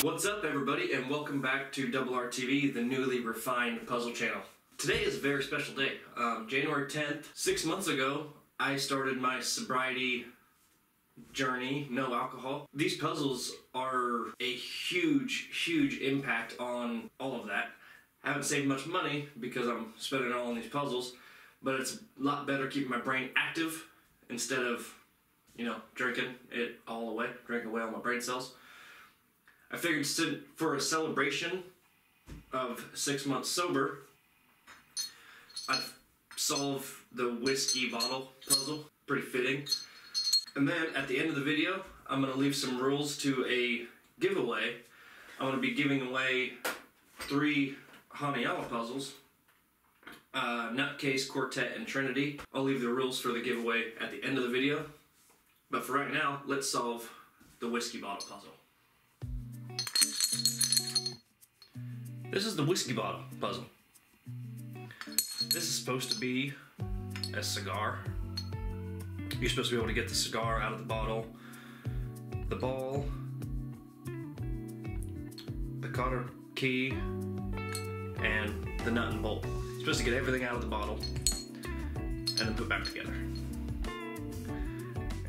What's up, everybody, and welcome back to Double R TV, the newly refined puzzle channel. Today is a very special day. January 10th, 6 months ago, I started my sobriety journey, no alcohol. These puzzles are a huge impact on all of that. I haven't saved much money because I'm spending it all on these puzzles, but it's a lot better keeping my brain active instead of, drinking it all away, drinking away all my brain cells. I figured for a celebration of 6 months sober, I'd solve the whiskey bottle puzzle. Pretty fitting. And then at the end of the video, I'm going to leave some rules to a giveaway. I'm going to be giving away 3 Hanayama puzzles. Nutcase, Quartet, and Trinity. I'll leave the rules for the giveaway at the end of the video. But for right now, let's solve the whiskey bottle puzzle. This is the whiskey bottle puzzle. This is supposed to be a cigar. You're supposed to be able to get the cigar out of the bottle, the ball, the cotter key, and the nut and bolt. You're supposed to get everything out of the bottle and then put back together.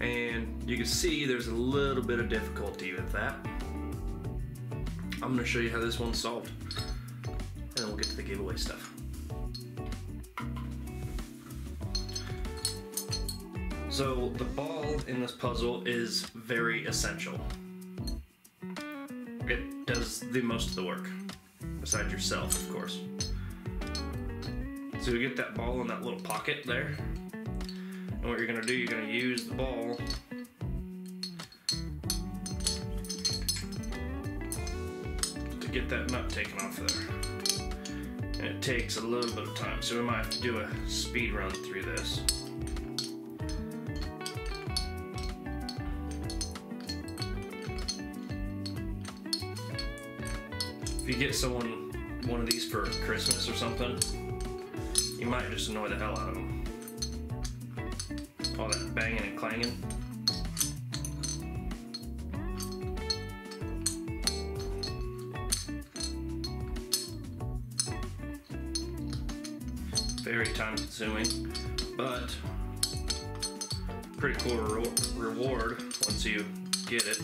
And you can see there's a little bit of difficulty with that. I'm going to show you how this one's solved, and then we'll get to the giveaway stuff. So the ball in this puzzle is very essential. It does the most of the work, besides yourself, of course. So you get that ball in that little pocket there, and what you're going to do, you're going to use the ball to get that nut taken off there. And it takes a little bit of time, so we might have to do a speed run through this. If you get someone one of these for Christmas or something, you might just annoy the hell out of them. All that banging and clanging. Very time consuming, but pretty cool reward once you get it.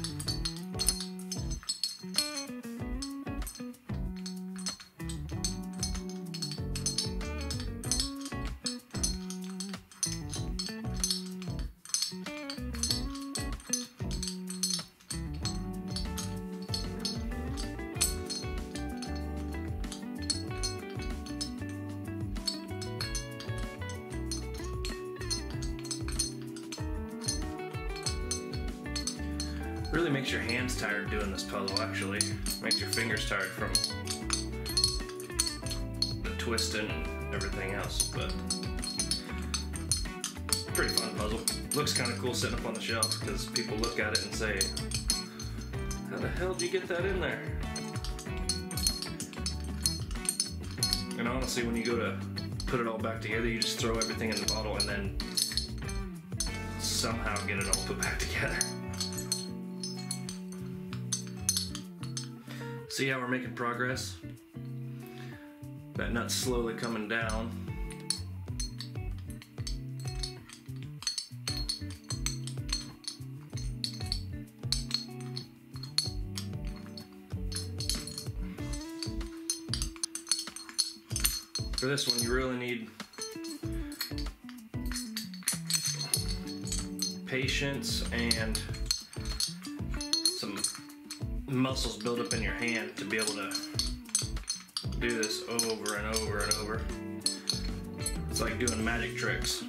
Really makes your hands tired doing this puzzle, actually. Makes your fingers tired from the twisting and everything else, but pretty fun puzzle. Looks kind of cool sitting up on the shelf because people look at it and say, how the hell did you get that in there? And honestly, when you go to put it all back together, you just throw everything in the bottle and then somehow get it all put back together. See how we're making progress? That nut's slowly coming down. For this one, you really need patience and some muscles build up in your hand to be able to do this over and over and over. It's like doing magic tricks.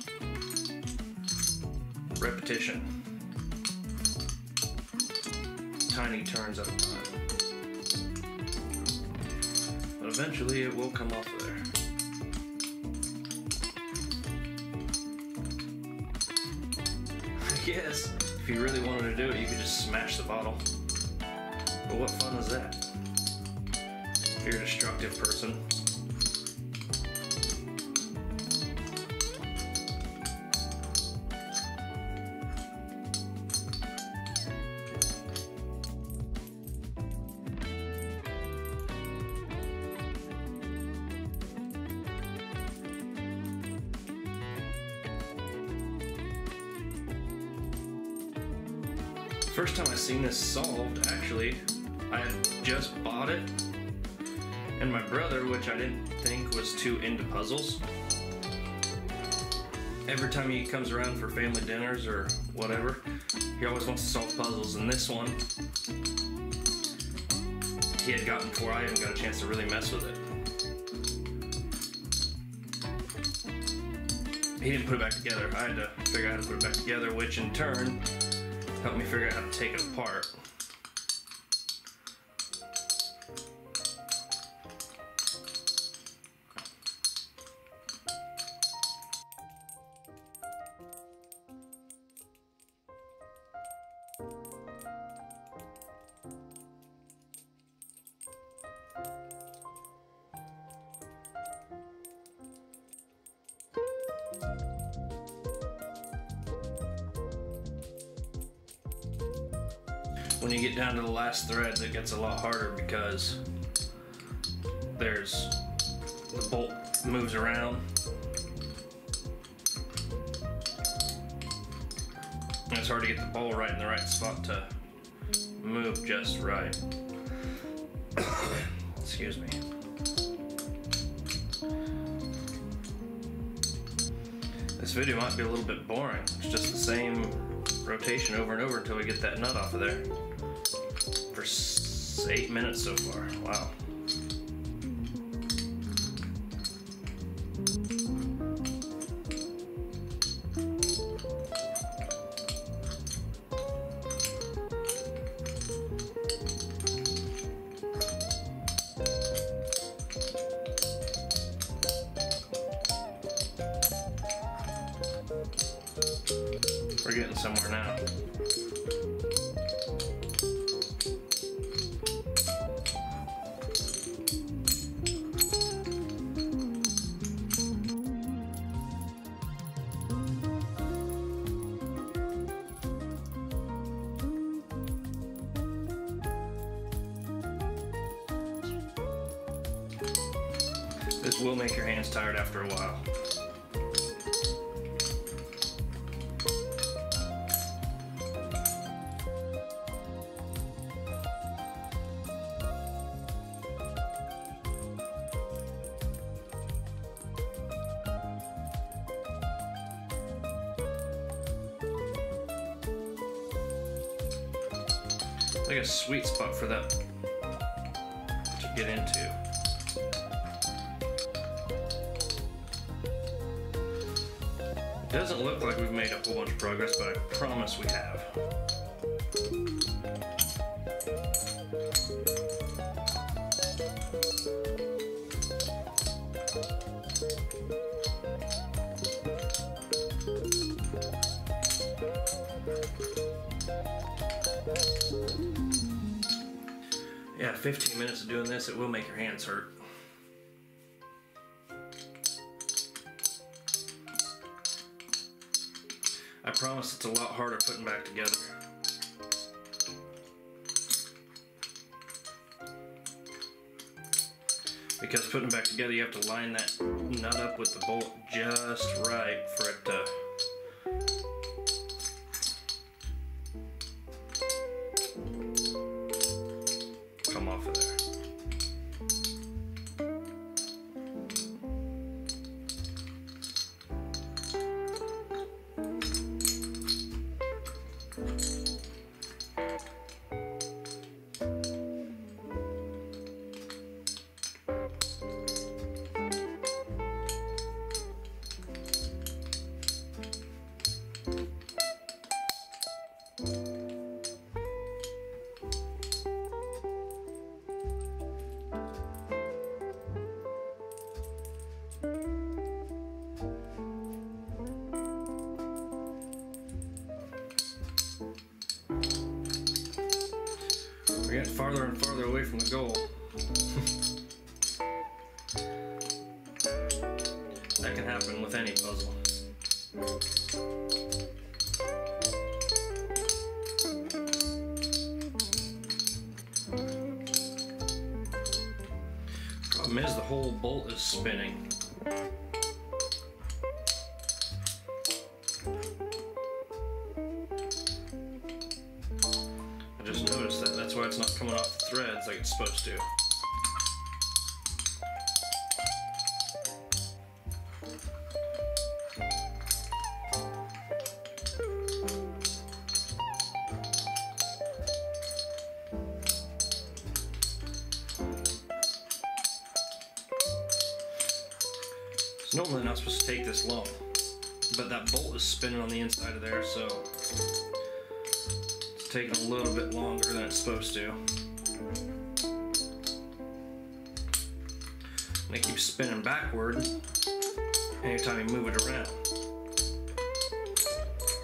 Repetition. Tiny turns at a time. But eventually it will come off of there. I guess if you really wanted to do it, you could just smash the bottle. But what fun is that? If you're a destructive person. First time I seen this solved, actually, I had just bought it, and my brother, which I didn't think was too into puzzles, every time he comes around for family dinners or whatever, he always wants to solve puzzles, and this one he had gotten before I even got a chance to really mess with it. He didn't put it back together. I had to figure out how to put it back together, which in turn helped me figure out how to take it apart. When you get down to the last threads, it gets a lot harder because the bolt moves around. And it's hard to get the ball right in the right spot to move just right. Excuse me. This video might be a little bit boring. It's just the same rotation over and over until we get that nut off of there. For 8 minutes so far. Wow. We're getting somewhere now. This will make your hands tired after a while. It's like a sweet spot for that to get into. It doesn't look like we've made a whole bunch of progress, but I promise we have. Yeah, 15 minutes of doing this, it will make your hands hurt. I promise it's a lot harder putting back together. Because putting back together, you have to line that nut up with the bolt just right for it to come off of there. We're getting farther and farther away from the goal. That can happen with any puzzle. Problem is, the whole bolt is spinning. coming off the threads like it's supposed to. It's normally not supposed to take this long, but that bolt is spinning on the inside of there, so it's taking a little bit longer than it's supposed to. And it keeps spinning backward anytime you move it around.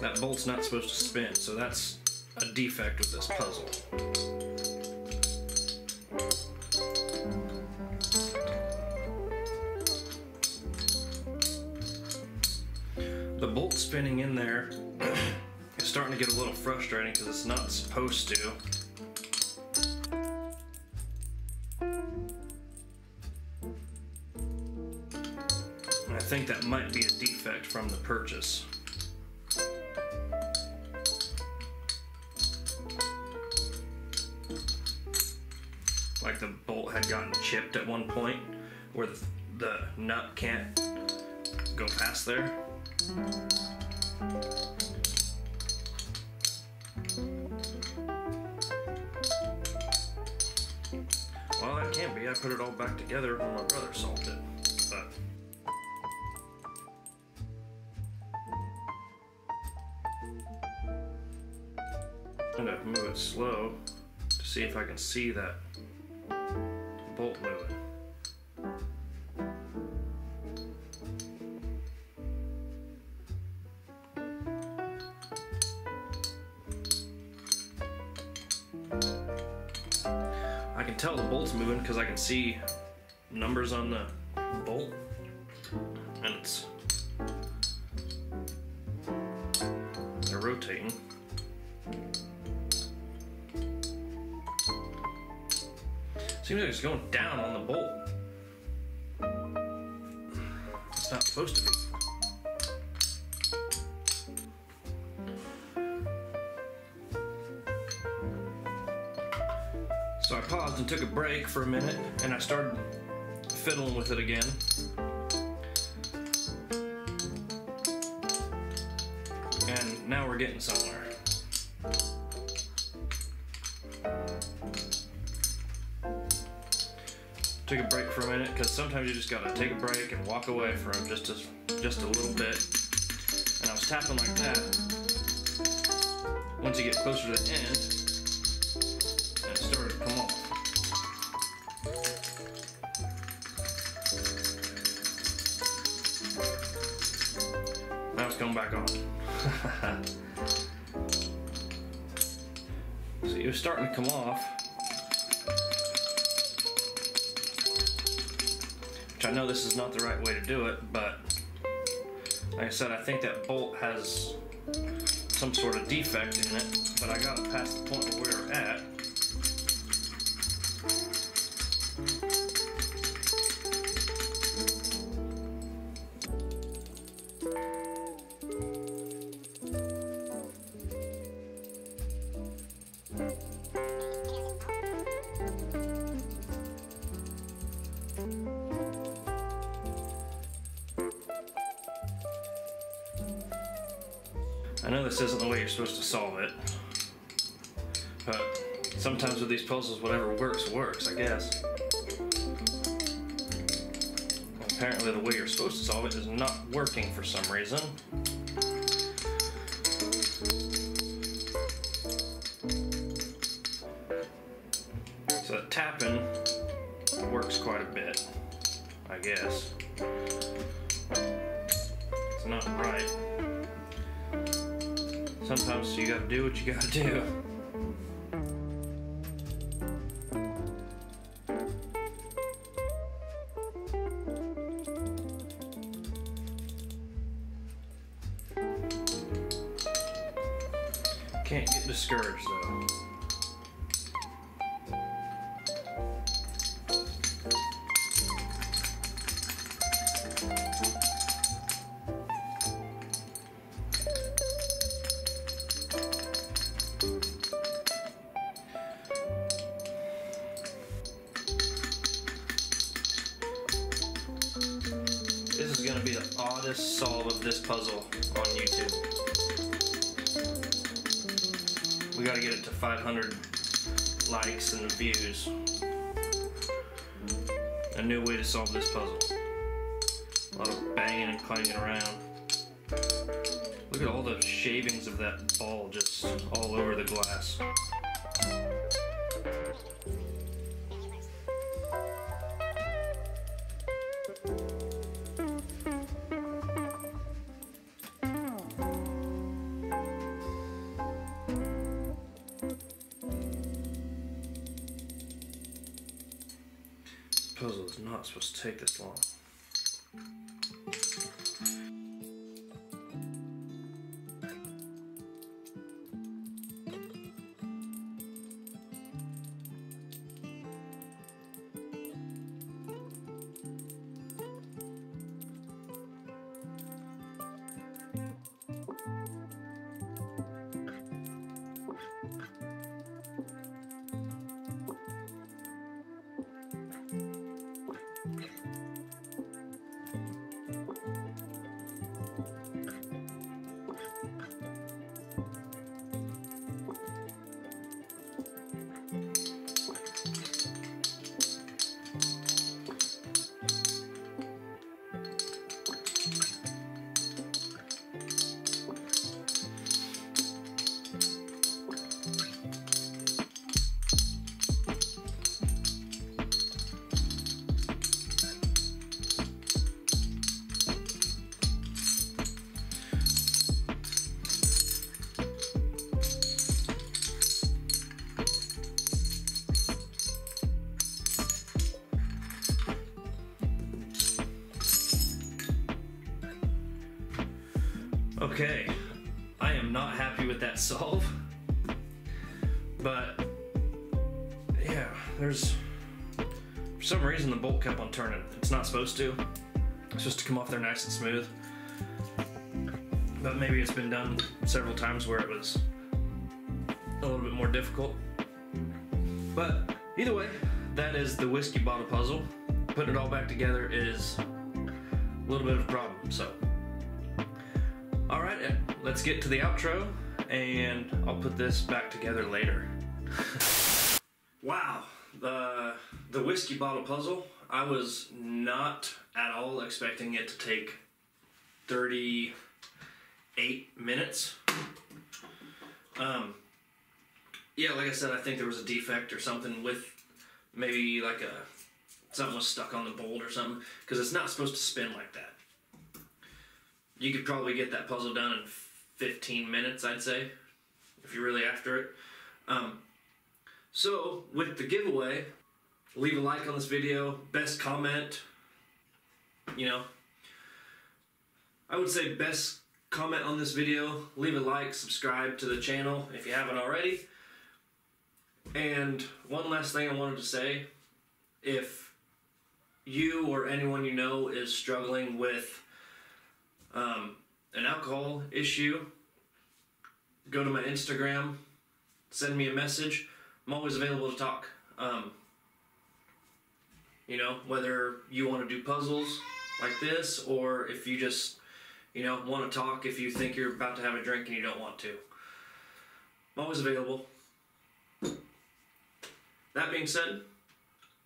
That bolt's not supposed to spin, so that's a defect with this puzzle. The bolt spinning in there is starting to get a little frustrating because it's not supposed to. And I think that might be a defect from the purchase. Like the bolt had gotten chipped at one point where the nut can't go past there. Well, that can't be. I put it all back together when my brother solved it. But I'm gonna move it slow to see if I can see that bolt moving. I can tell the bolt's moving because I can see numbers on the bolt, and they're rotating. Seems like it's going down on the bolt. It's not supposed to be. So I paused and took a break for a minute, and I started fiddling with it again. And now we're getting somewhere. Took a break for a minute because sometimes you just gotta take a break and walk away from just a little bit. And I was tapping like that. Once you get closer to the end, and it started to come off. Now it's coming back on. So it was starting to come off. I know this is not the right way to do it, but like I said, I think that bolt has some sort of defect in it, but I got it past the point where we're at. I know this isn't the way you're supposed to solve it, but sometimes with these puzzles, whatever works, works, I guess. Apparently the way you're supposed to solve it is not working for some reason. So that tapping works quite a bit, I guess. It's not right. Sometimes you gotta do what you gotta do. Can't get discouraged though. gonna be the oddest solve of this puzzle on YouTube. We gotta get it to 500 likes and views. A new way to solve this puzzle. A lot of banging and clanging around. Look at all the shavings of that ball just all over the glass. This puzzle is not supposed to take this long. Okay, I am not happy with that solve, but yeah, for some reason the bolt kept on turning. It's not supposed to. It's supposed to come off there nice and smooth, but maybe it's been done several times where it was a little bit more difficult. But either way, that is the whiskey bottle puzzle. Putting it all back together is a little bit of a problem, so. Alright, let's get to the outro, and I'll put this back together later. Wow, the whiskey bottle puzzle, I was not at all expecting it to take 38 minutes. Yeah, like I said, I think there was a defect or something with maybe like something was stuck on the bolt or something, because it's not supposed to spin like that. You could probably get that puzzle done in 15 minutes, I'd say, if you're really after it. So, with the giveaway, leave a like on this video, best comment, you know. I would say best comment on this video, leave a like, subscribe to the channel if you haven't already. And one last thing I wanted to say, if you or anyone you know is struggling with an alcohol issue, go to my Instagram, send me a message. I'm always available to talk. You know, whether you want to do puzzles like this, or if you just, you know, want to talk if you think you're about to have a drink and you don't want to. I'm always available. That being said,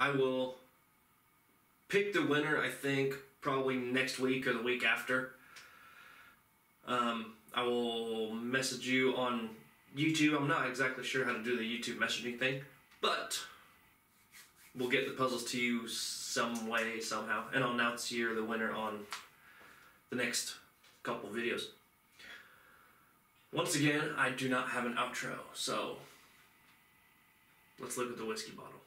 I will pick the winner, I think, probably next week or the week after. I will message you on YouTube. I'm not exactly sure how to do the YouTube messaging thing, but we'll get the puzzles to you some way, somehow, and I'll announce you're the winner on the next couple videos. Once again, I do not have an outro, so let's look at the whiskey bottle.